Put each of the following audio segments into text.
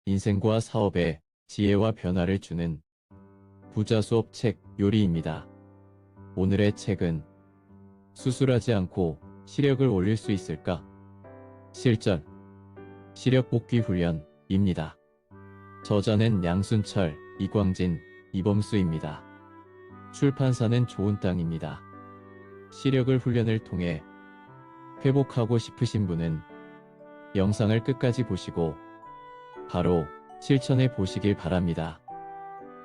인생과 사업에 지혜와 변화를 주는 부자 수업 책 요리입니다. 오늘의 책은 수술하지 않고 시력을 올릴 수 있을까? 실전 시력 복귀 훈련입니다. 저자는 양순철, 이광진, 이범수입니다. 출판사는 좋은 땅입니다. 시력을 훈련을 통해 회복하고 싶으신 분은 영상을 끝까지 보시고 바로 실천해 보시길 바랍니다.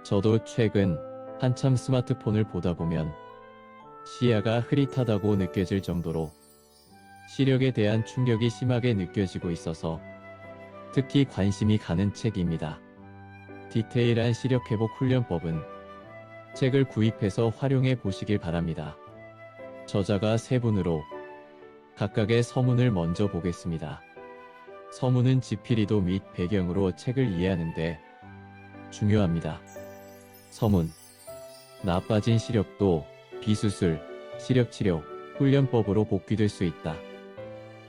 저도 최근 한참 스마트폰을 보다 보면 시야가 흐릿하다고 느껴질 정도로 시력에 대한 충격이 심하게 느껴지고 있어서 특히 관심이 가는 책입니다. 디테일한 시력 회복 훈련법은 책을 구입해서 활용해 보시길 바랍니다. 저자가 세 분으로 각각의 서문을 먼저 보겠습니다. 서문은 지필이도 및 배경으로 책을 이해하는데 중요합니다. 서문 나빠진 시력도 비수술, 시력치료, 훈련법으로 복귀될 수 있다.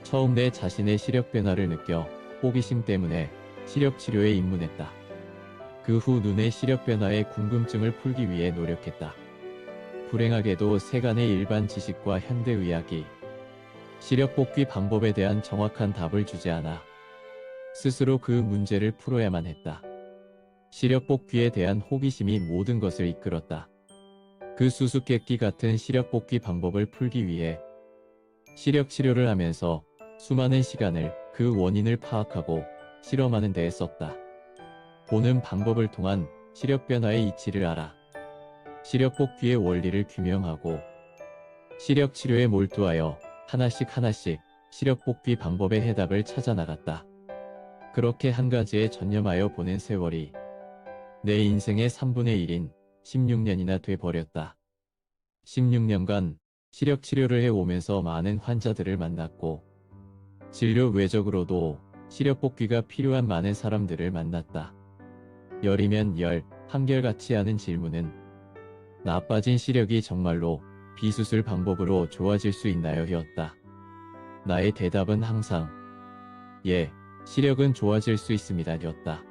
처음 내 자신의 시력 변화를 느껴 호기심 때문에 시력치료에 입문했다. 그 후 눈의 시력 변화에 궁금증을 풀기 위해 노력했다. 불행하게도 세간의 일반 지식과 현대의학이 시력 복귀 방법에 대한 정확한 답을 주지 않아 스스로 그 문제를 풀어야만 했다. 시력 복귀에 대한 호기심이 모든 것을 이끌었다. 그 수수께끼 같은 시력 복귀 방법을 풀기 위해 시력 치료를 하면서 수많은 시간을 그 원인을 파악하고 실험하는 데에 썼다. 보는 방법을 통한 시력 변화의 이치를 알아 시력 복귀의 원리를 규명하고 시력 치료에 몰두하여 하나씩 시력 복귀 방법의 해답을 찾아 나갔다. 그렇게 한 가지에 전념하여 보낸 세월이 내 인생의 3분의 1인 16년이나 돼 버렸다. 16년간 시력 치료를 해오면서 많은 환자들을 만났고 진료 외적으로도 시력 복귀가 필요한 많은 사람들을 만났다. 열이면 열, 한결같이 하는 질문은 나빠진 시력이 정말로 비수술 방법으로 좋아질 수 있나요? 였다. 나의 대답은 항상 예, 시력은 좋아질 수 있습니다. 였다.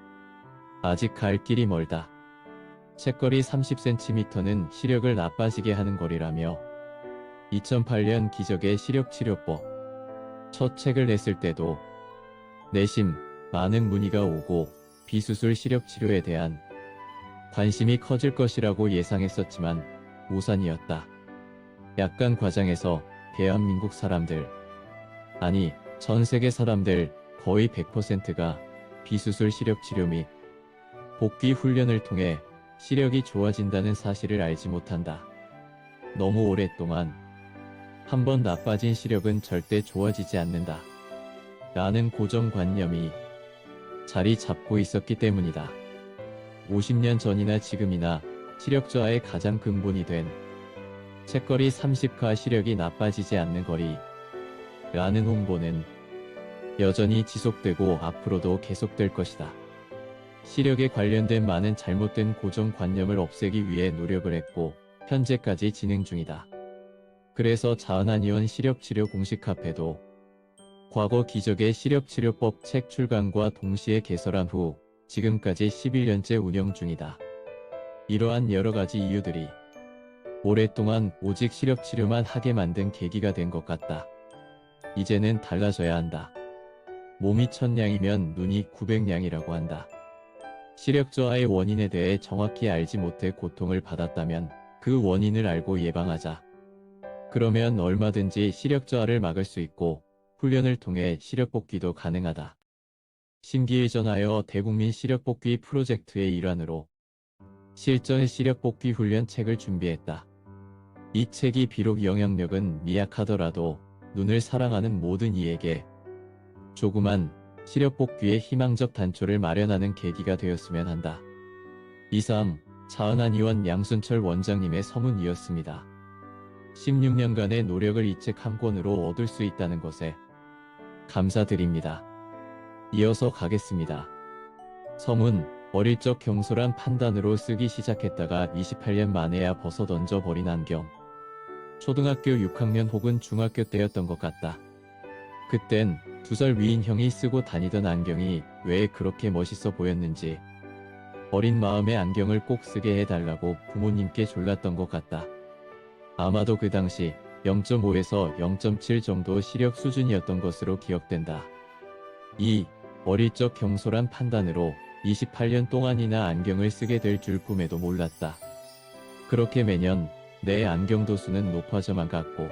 아직 갈 길이 멀다. 책거리 30cm는 시력을 나빠지게 하는 거리라며 2008년 기적의 시력치료법 첫 책을 냈을 때도 내심 많은 문의가 오고 비수술 시력치료에 대한 관심이 커질 것이라고 예상했었지만 오산이었다. 약간 과장해서 대한민국 사람들, 아니 전 세계 사람들 거의 100%가 비수술 시력치료 및 복귀 훈련을 통해 시력이 좋아진다는 사실을 알지 못한다. 너무 오랫동안 한번 나빠진 시력은 절대 좋아지지 않는다. 라는 고정관념이 자리 잡고 있었기 때문이다. 50년 전이나 지금이나 시력 저하의 가장 근본이 된 책거리 30가 시력이 나빠지지 않는 거리 라는 홍보는 여전히 지속되고 앞으로도 계속될 것이다. 시력에 관련된 많은 잘못된 고정관념을 없애기 위해 노력을 했고 현재까지 진행 중이다. 그래서 자은한의원 시력치료 공식 카페도 과거 기적의 시력치료법 책 출간과 동시에 개설한 후 지금까지 11년째 운영 중이다. 이러한 여러가지 이유들이 오랫동안 오직 시력치료만 하게 만든 계기가 된 것 같다. 이제는 달라져야 한다. 몸이 1000냥이면 눈이 900냥이라고 한다. 시력 저하의 원인에 대해 정확히 알지 못해 고통을 받았다면 그 원인을 알고 예방하자. 그러면 얼마든지 시력 저하를 막을 수 있고 훈련을 통해 시력 복귀도 가능하다. 심기일전하여 대국민 시력 복귀 프로젝트의 일환으로 실전 시력 복귀 훈련 책을 준비했다. 이 책이 비록 영향력은 미약하더라도 눈을 사랑하는 모든 이에게 조그만 시력 복귀의 희망적 단초를 마련하는 계기가 되었으면 한다. 이상 자은한의원 양순철 원장님의 서문이었습니다. 16년간의 노력을 이 책 한 권으로 얻을 수 있다는 것에 감사드립니다. 이어서 가겠습니다. 서문 어릴 적 경솔한 판단으로 쓰기 시작했다가 28년 만에야 벗어던져 버린 안경. 초등학교 6학년 혹은 중학교 때였던 것 같다. 그땐 2살 위인 형이 쓰고 다니던 안경이 왜 그렇게 멋있어 보였는지 어린 마음에 안경을 꼭 쓰게 해달라고 부모님께 졸랐던 것 같다. 아마도 그 당시 0.5에서 0.7 정도 시력 수준이었던 것으로 기억된다. 이 어릴 적 경솔한 판단으로 28년 동안이나 안경을 쓰게 될 줄 꿈에도 몰랐다. 그렇게 매년 내 안경 도수는 높아져만 갔고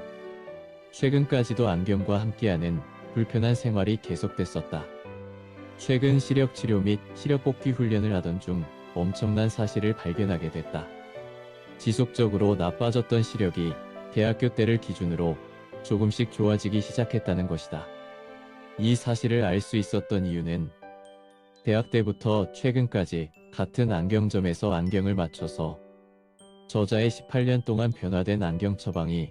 최근까지도 안경과 함께하는 불편한 생활이 계속됐었다. 최근 시력 치료 및 시력 복귀 훈련을 하던 중 엄청난 사실을 발견하게 됐다. 지속적으로 나빠졌던 시력이 대학교 때를 기준으로 조금씩 좋아지기 시작했다는 것이다. 이 사실을 알 수 있었던 이유는 대학 때부터 최근까지 같은 안경점에서 안경을 맞춰서 저자의 18년 동안 변화된 안경 처방이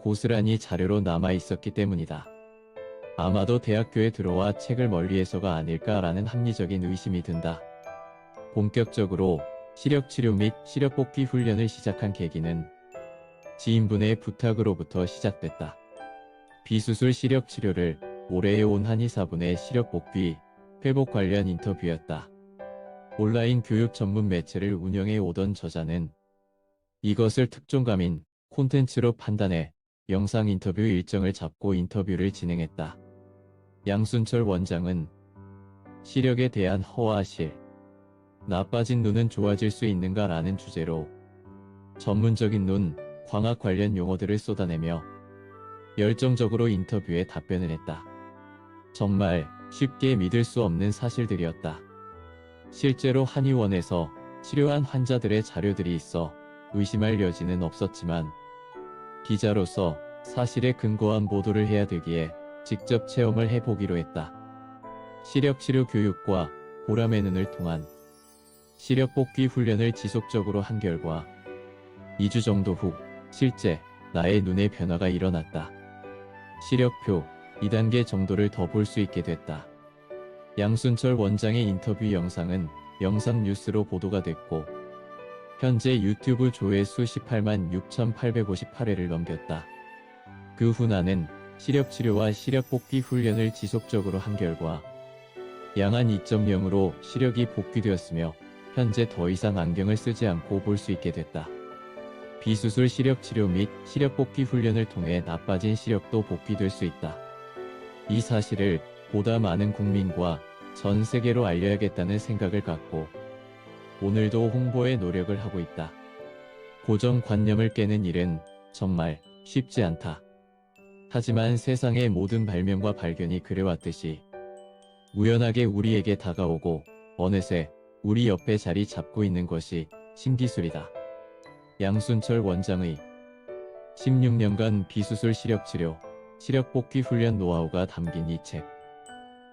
고스란히 자료로 남아 있었기 때문이다. 아마도 대학교에 들어와 책을 멀리해서가 아닐까라는 합리적인 의심이 든다. 본격적으로 시력치료 및 시력복귀 훈련을 시작한 계기는 지인분의 부탁으로부터 시작됐다. 비수술 시력치료를 오래 해온 한의사분의 시력복귀, 회복 관련 인터뷰였다. 온라인 교육 전문 매체를 운영해 오던 저자는 이것을 특종감인 콘텐츠로 판단해 영상 인터뷰 일정을 잡고 인터뷰를 진행했다. 양순철 원장은 시력에 대한 허와실, 나빠진 눈은 좋아질 수 있는가 라는 주제로 전문적인 눈, 광학 관련 용어들을 쏟아내며 열정적으로 인터뷰에 답변을 했다. 정말 쉽게 믿을 수 없는 사실들이었다. 실제로 한의원에서 치료한 환자들의 자료들이 있어 의심할 여지는 없었지만 기자로서 사실에 근거한 보도를 해야 되기에 직접 체험을 해보기로 했다. 시력치료 교육과 보람의 눈을 통한 시력복귀 훈련을 지속적으로 한 결과 2주 정도 후 실제 나의 눈에 변화가 일어났다. 시력표 2단계 정도를 더 볼 수 있게 됐다. 양순철 원장의 인터뷰 영상은 영상 뉴스로 보도가 됐고 현재 유튜브 조회수 18만 6,858회를 넘겼다. 그 후 나는 시력치료와 시력복귀 훈련을 지속적으로 한 결과 양안 2.0으로 시력이 복귀되었으며 현재 더 이상 안경을 쓰지 않고 볼 수 있게 됐다. 비수술 시력치료 및 시력복귀 훈련을 통해 나빠진 시력도 복귀될 수 있다. 이 사실을 보다 많은 국민과 전 세계로 알려야겠다는 생각을 갖고 오늘도 홍보에 노력을 하고 있다. 고정관념을 깨는 일은 정말 쉽지 않다. 하지만 세상의 모든 발명과 발견이 그래왔듯이 우연하게 우리에게 다가오고 어느새 우리 옆에 자리 잡고 있는 것이 신기술이다. 양순철 원장의 16년간 비수술 시력치료, 시력복귀 훈련 노하우가 담긴 이 책.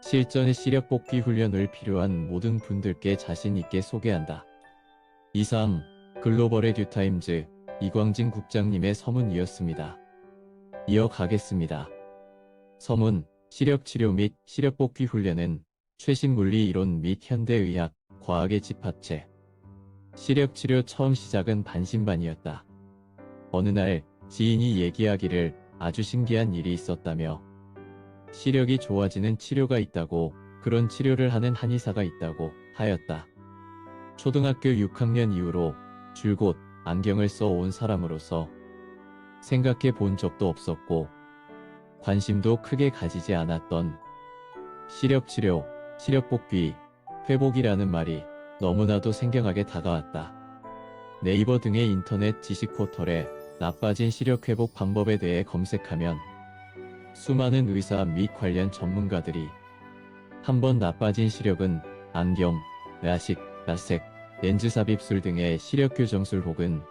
실전의 시력복귀 훈련을 필요한 모든 분들께 자신 있게 소개한다. 이상 글로벌의 듀타임즈 이광진 국장님의 서문이었습니다. 이어가겠습니다. 서문, 시력치료 및 시력복귀 훈련은 최신 물리 이론 및 현대의학, 과학의 집합체. 시력치료 처음 시작은 반신반의였다. 어느 날 지인이 얘기하기를 아주 신기한 일이 있었다며 시력이 좋아지는 치료가 있다고, 그런 치료를 하는 한의사가 있다고 하였다. 초등학교 6학년 이후로 줄곧 안경을 써온 사람으로서 생각해 본 적도 없었고 관심도 크게 가지지 않았던 시력치료, 시력복귀, 회복이라는 말이 너무나도 생경하게 다가왔다. 네이버 등의 인터넷 지식 포털에 나빠진 시력 회복 방법에 대해 검색하면 수많은 의사 및 관련 전문가들이 한번 나빠진 시력은 안경, 라식, 라섹, 렌즈 삽입술 등의 시력 교정술 혹은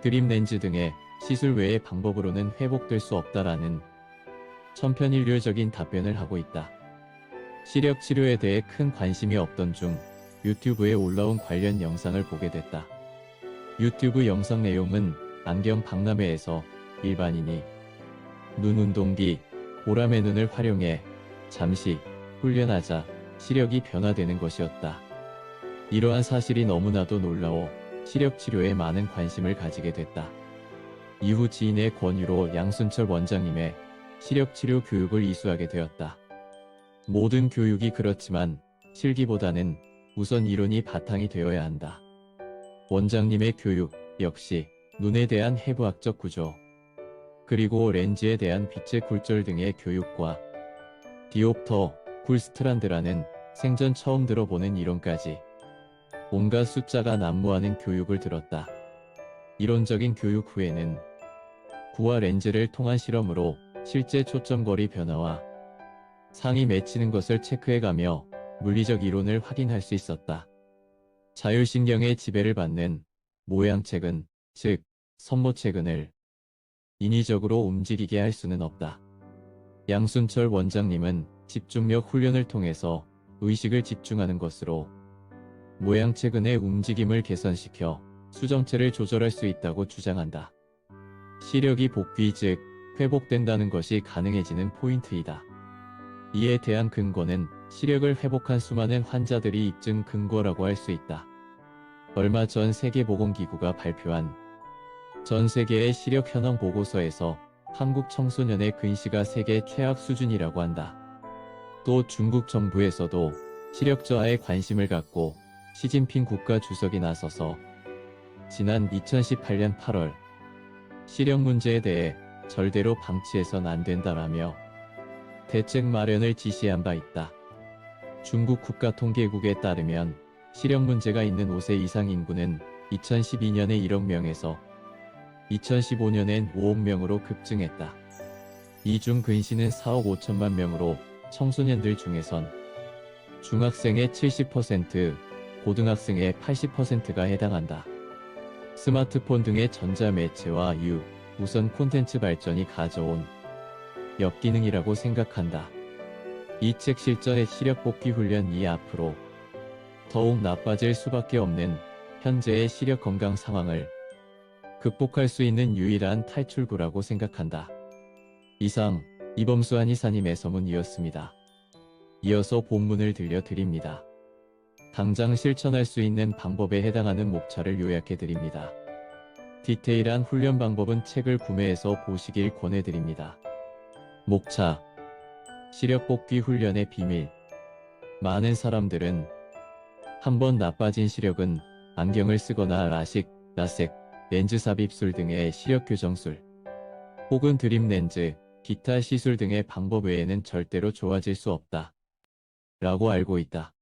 드림 렌즈 등의 시술 외의 방법으로는 회복될 수 없다라는 천편일률적인 답변을 하고 있다. 시력 치료에 대해 큰 관심이 없던 중 유튜브에 올라온 관련 영상을 보게 됐다. 유튜브 영상 내용은 안경 박람회에서 일반인이 눈 운동기, 보람의 눈을 활용해 잠시 훈련하자 시력이 변화되는 것이었다. 이러한 사실이 너무나도 놀라워 시력 치료에 많은 관심을 가지게 됐다. 이후 지인의 권유로 양순철 원장님의 시력치료 교육을 이수하게 되었다. 모든 교육이 그렇지만 실기보다는 우선 이론이 바탕이 되어야 한다. 원장님의 교육 역시 눈에 대한 해부학적 구조, 그리고 렌즈에 대한 빛의 굴절 등의 교육과 디옵터, 굴스트란드라는 생전 처음 들어보는 이론까지 온갖 숫자가 난무하는 교육을 들었다. 이론적인 교육 후에는 구화 렌즈를 통한 실험으로 실제 초점거리 변화와 상이 맺히는 것을 체크해가며 물리적 이론을 확인할 수 있었다. 자율신경의 지배를 받는 모양체근, 즉 선모체근을 인위적으로 움직이게 할 수는 없다. 양순철 원장님은 집중력 훈련을 통해서 의식을 집중하는 것으로 모양체근의 움직임을 개선시켜 수정체를 조절할 수 있다고 주장한다. 시력이 복귀 즉 회복된다는 것이 가능해지는 포인트이다. 이에 대한 근거는 시력을 회복한 수많은 환자들이 입증 근거라고 할 수 있다. 얼마 전 세계보건기구가 발표한 전 세계의 시력 현황 보고서에서 한국 청소년의 근시가 세계 최악 수준이라고 한다. 또 중국 정부에서도 시력 저하에 관심을 갖고 시진핑 국가주석이 나서서 지난 2018년 8월 시력 문제에 대해 절대로 방치해선 안 된다라며 대책 마련을 지시한 바 있다. 중국 국가통계국에 따르면 시력 문제가 있는 5세 이상 인구는 2012년에 1억 명에서 2015년엔 5억 명으로 급증했다. 이 중 근시는 4억 5천만 명으로 청소년들 중에선 중학생의 70%, 고등학생의 80%가 해당한다. 스마트폰 등의 전자매체와 우선 콘텐츠 발전이 가져온 역기능이라고 생각한다. 이 책 실전의 시력 복귀 훈련이 앞으로 더욱 나빠질 수밖에 없는 현재의 시력 건강 상황을 극복할 수 있는 유일한 탈출구라고 생각한다. 이상 이범수 한의사님의 서문이었습니다. 이어서 본문을 들려드립니다. 당장 실천할 수 있는 방법에 해당하는 목차를 요약해드립니다. 디테일한 훈련 방법은 책을 구매해서 보시길 권해드립니다. 목차 시력 복귀 훈련의 비밀. 많은 사람들은 한번 나빠진 시력은 안경을 쓰거나 라식, 라섹, 렌즈 삽입술 등의 시력 교정술 혹은 드림 렌즈, 기타 시술 등의 방법 외에는 절대로 좋아질 수 없다 라고 알고 있다.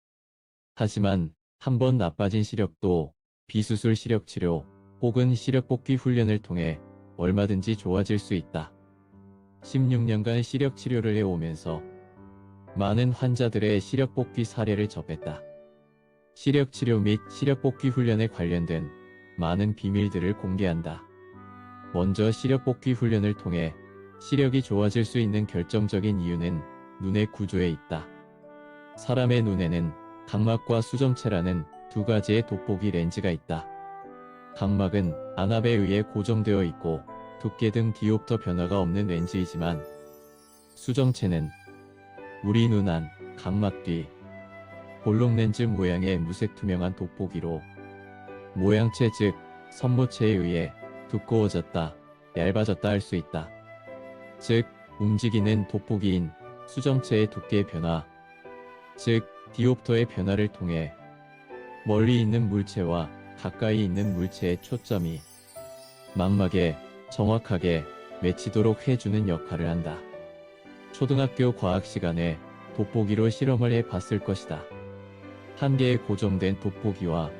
하지만 한번 나빠진 시력도 비수술 시력치료 혹은 시력 복귀 훈련을 통해 얼마든지 좋아질 수 있다. 16년간 시력 치료를 해오면서 많은 환자들의 시력 복귀 사례를 접했다. 시력 치료 및 시력 복귀 훈련에 관련된 많은 비밀들을 공개한다. 먼저 시력 복귀 훈련을 통해 시력이 좋아질 수 있는 결정적인 이유는 눈의 구조에 있다. 사람의 눈에는 각막과 수정체라는 두 가지의 돋보기 렌즈가 있다. 각막은 안압에 의해 고정되어 있고 두께 등 디옵터 변화가 없는 렌즈이지만 수정체는 우리 눈 안, 각막 뒤, 볼록 렌즈 모양의 무색 투명한 돋보기로 모양체 즉 선모체에 의해 두꺼워졌다, 얇아졌다 할 수 있다. 즉 움직이는 돋보기인 수정체의 두께의 변화, 즉 디옵터의 변화를 통해 멀리 있는 물체와 가까이 있는 물체의 초점이 망막에 정확하게 맺히도록 해주는 역할을 한다. 초등학교 과학 시간에 돋보기로 실험을 해봤을 것이다. 한 개의 고정된 돋보기와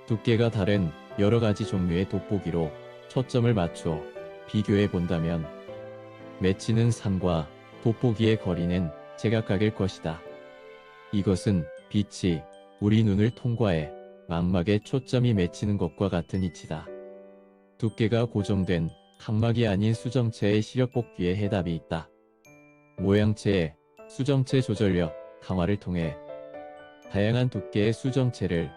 두께가 다른 여러 가지 종류의 돋보기로 초점을 맞추어 비교해 본다면 맺히는 상과 돋보기의 거리는 제각각일 것이다. 이것은 빛이 우리 눈을 통과해 망막에 초점이 맺히는 것과 같은 이치다. 두께가 고정된 각막이 아닌 수정체의 시력 복귀에 해답이 있다. 모양체의 수정체 조절력 강화를 통해 다양한 두께의 수정체를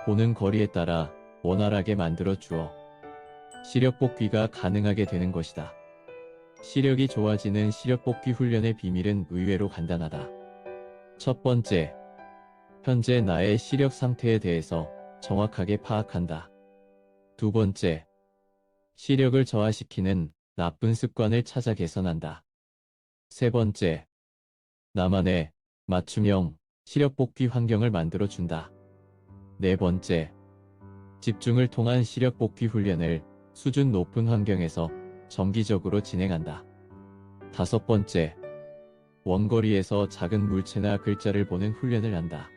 보는 거리에 따라 원활하게 만들어 주어 시력 복귀가 가능하게 되는 것이다. 시력이 좋아지는 시력 복귀 훈련의 비밀은 의외로 간단하다. 첫 번째, 현재 나의 시력 상태에 대해서 정확하게 파악한다. 두 번째, 시력을 저하시키는 나쁜 습관을 찾아 개선한다. 세 번째, 나만의 맞춤형 시력 복귀 환경을 만들어 준다. 네 번째, 집중을 통한 시력 복귀 훈련을 수준 높은 환경에서 정기적으로 진행한다. 다섯 번째, 원거리에서 작은 물체나 글자를 보는 훈련을 한다.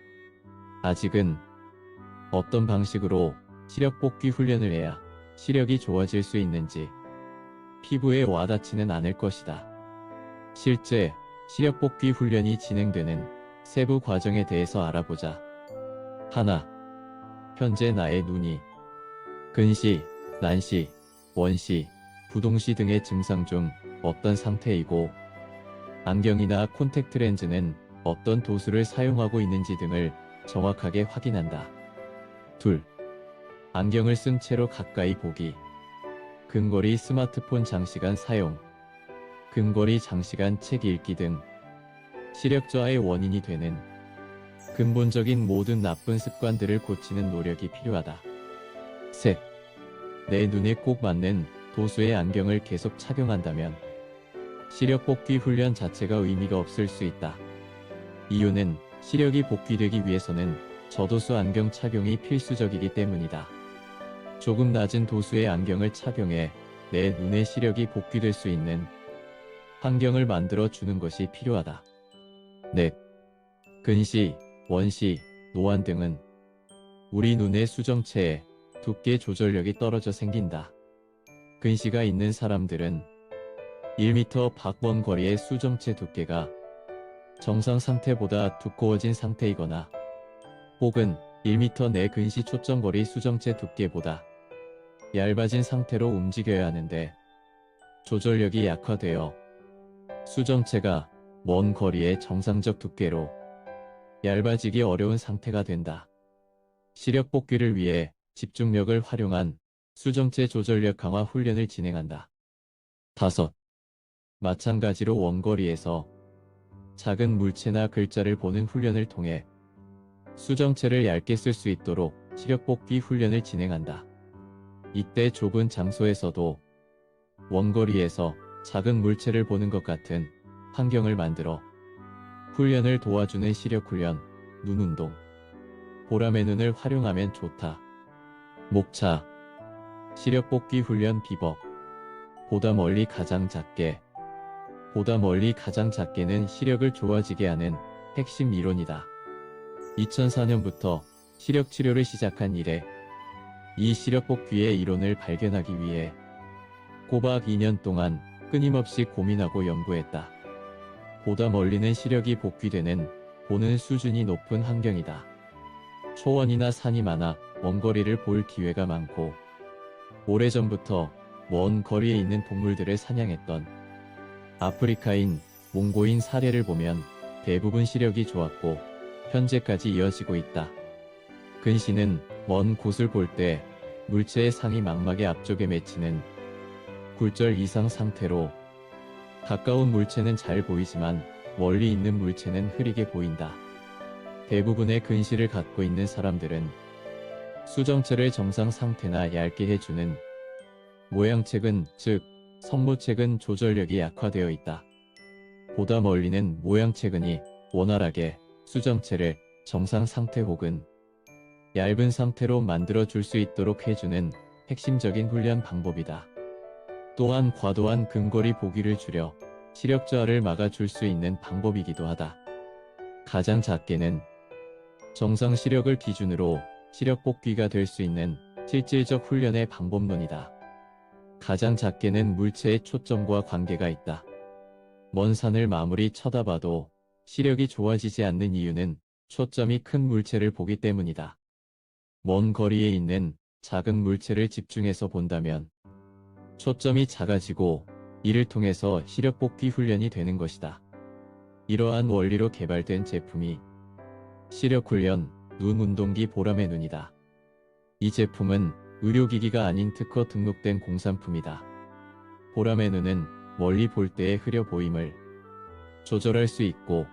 아직은 어떤 방식으로 시력 복귀 훈련을 해야 시력이 좋아질 수 있는지 피부에 와닿지는 않을 것이다. 실제 시력 복귀 훈련이 진행되는 세부 과정에 대해서 알아보자. 하나, 현재 나의 눈이 근시, 난시, 원시, 부동시 등의 증상 중 어떤 상태이고 안경이나 콘택트 렌즈는 어떤 도수를 사용하고 있는지 등을 정확하게 확인한다. 둘, 안경을 쓴 채로 가까이 보기. 근거리 스마트폰 장시간 사용, 근거리 장시간 책 읽기 등 시력 저하의 원인이 되는 근본적인 모든 나쁜 습관들을 고치는 노력이 필요하다. 셋, 내 눈에 꼭 맞는 도수의 안경을 계속 착용한다면 시력 복귀 훈련 자체가 의미가 없을 수 있다. 이유는 시력이 복귀되기 위해서는 저도수 안경 착용이 필수적이기 때문이다. 조금 낮은 도수의 안경을 착용해 내 눈의 시력이 복귀될 수 있는 환경을 만들어 주는 것이 필요하다. 넷, 근시, 원시, 노안 등은 우리 눈의 수정체의 두께 조절력이 떨어져 생긴다. 근시가 있는 사람들은 1m 박원 거리의 수정체 두께가 정상 상태보다 두꺼워진 상태이거나 혹은 1m 내 근시 초점거리 수정체 두께보다 얇아진 상태로 움직여야 하는데 조절력이 약화되어 수정체가 먼 거리의 정상적 두께로 얇아지기 어려운 상태가 된다. 시력 복귀를 위해 집중력을 활용한 수정체 조절력 강화 훈련을 진행한다. 다섯, 마찬가지로 원거리에서 작은 물체나 글자를 보는 훈련을 통해 수정체를 얇게 쓸 수 있도록 시력 복귀 훈련을 진행한다. 이때 좁은 장소에서도 원거리에서 작은 물체를 보는 것 같은 환경을 만들어 훈련을 도와주는 시력 훈련, 눈 운동. 보람의 눈을 활용하면 좋다. 목차, 시력 복귀 훈련 비법. 보다 멀리 가장 작게. 보다 멀리 가장 작게는 시력을 좋아지게 하는 핵심 이론이다. 2004년부터 시력 치료를 시작한 이래 이 시력 복귀의 이론을 발견하기 위해 꼬박 2년 동안 끊임없이 고민하고 연구했다. 보다 멀리는 시력이 복귀되는 보는 수준이 높은 환경이다. 초원이나 산이 많아 먼 거리를 볼 기회가 많고 오래전부터 먼 거리에 있는 동물들을 사냥했던 아프리카인, 몽고인 사례를 보면 대부분 시력이 좋았고 현재까지 이어지고 있다. 근시는 먼 곳을 볼 때 물체의 상이 망막의 앞쪽에 맺히는 굴절 이상 상태로 가까운 물체는 잘 보이지만 멀리 있는 물체는 흐리게 보인다. 대부분의 근시를 갖고 있는 사람들은 수정체를 정상 상태나 얇게 해주는 모양체근, 즉 성모체근 조절력이 약화되어 있다. 보다 멀리는 모양체근이 원활하게 수정체를 정상 상태 혹은 얇은 상태로 만들어 줄 수 있도록 해주는 핵심적인 훈련 방법이다. 또한 과도한 근거리 보기를 줄여 시력 저하를 막아줄 수 있는 방법이기도 하다. 가장 작게는 정상 시력을 기준으로 시력 복귀가 될 수 있는 실질적 훈련의 방법론이다. 가장 작게는 물체의 초점과 관계가 있다. 먼 산을 마무리 쳐다봐도 시력이 좋아지지 않는 이유는 초점이 큰 물체를 보기 때문이다. 먼 거리에 있는 작은 물체를 집중해서 본다면 초점이 작아지고 이를 통해서 시력 복귀 훈련이 되는 것이다. 이러한 원리로 개발된 제품이 시력 훈련, 눈 운동기 보람의 눈이다. 이 제품은 의료기기가 아닌 특허 등록된 공산품이다. 보람의 눈은 멀리 볼 때의 흐려 보임을 조절할 수 있고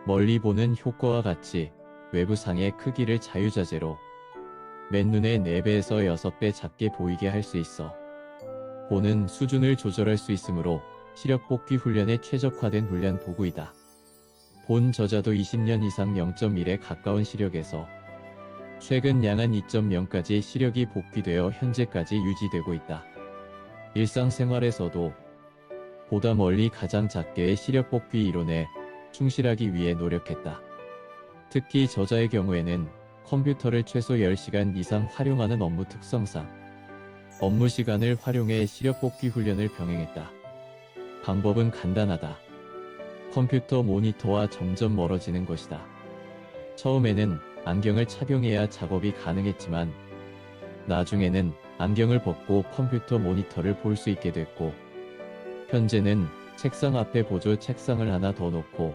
멀리 보는 효과와 같이 외부상의 크기를 자유자재로 맨눈의 4배에서 6배 작게 보이게 할 수 있어 보는 수준을 조절할 수 있으므로 시력 복귀 훈련에 최적화된 훈련 도구이다. 본 저자도 20년 이상 0.1에 가까운 시력에서 최근 양한 2.0까지 시력이 복귀되어 현재까지 유지되고 있다. 일상생활에서도 보다 멀리 가장 작게의 시력 복귀 이론에 충실하기 위해 노력했다. 특히 저자의 경우에는 컴퓨터를 최소 10시간 이상 활용하는 업무 특성상 업무 시간을 활용해 시력 복귀 훈련을 병행했다. 방법은 간단하다. 컴퓨터 모니터와 점점 멀어지는 것이다. 처음에는 안경을 착용해야 작업이 가능했지만 나중에는 안경을 벗고 컴퓨터 모니터를 볼 수 있게 됐고 현재는 책상 앞에 보조 책상을 하나 더 놓고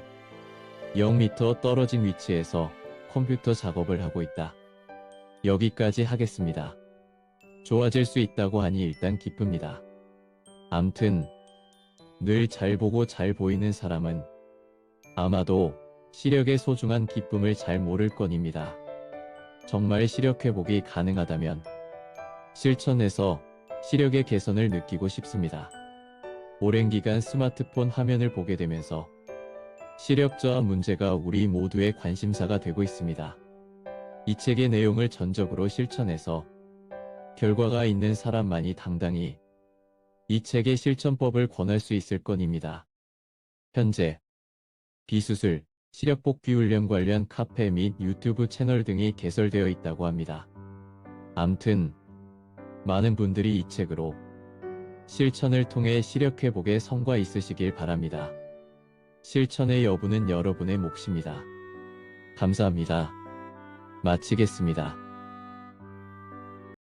0m 떨어진 위치에서 컴퓨터 작업을 하고 있다. 여기까지 하겠습니다. 좋아질 수 있다고 하니 일단 기쁩니다. 암튼 늘 잘 보고 잘 보이는 사람은 아마도 시력의 소중한 기쁨을 잘 모를 겁니다. 정말 시력 회복이 가능하다면 실천해서 시력의 개선을 느끼고 싶습니다. 오랜 기간 스마트폰 화면을 보게 되면서 시력 저하 문제가 우리 모두의 관심사가 되고 있습니다. 이 책의 내용을 전적으로 실천해서 결과가 있는 사람만이 당당히 이 책의 실천법을 권할 수 있을 겁니다. 현재 비수술, 시력 복귀 훈련 관련 카페 및 유튜브 채널 등이 개설되어 있다고 합니다. 암튼 많은 분들이 이 책으로 실천을 통해 시력 회복에 성과 있으시길 바랍니다. 실천의 여부는 여러분의 몫입니다. 감사합니다. 마치겠습니다.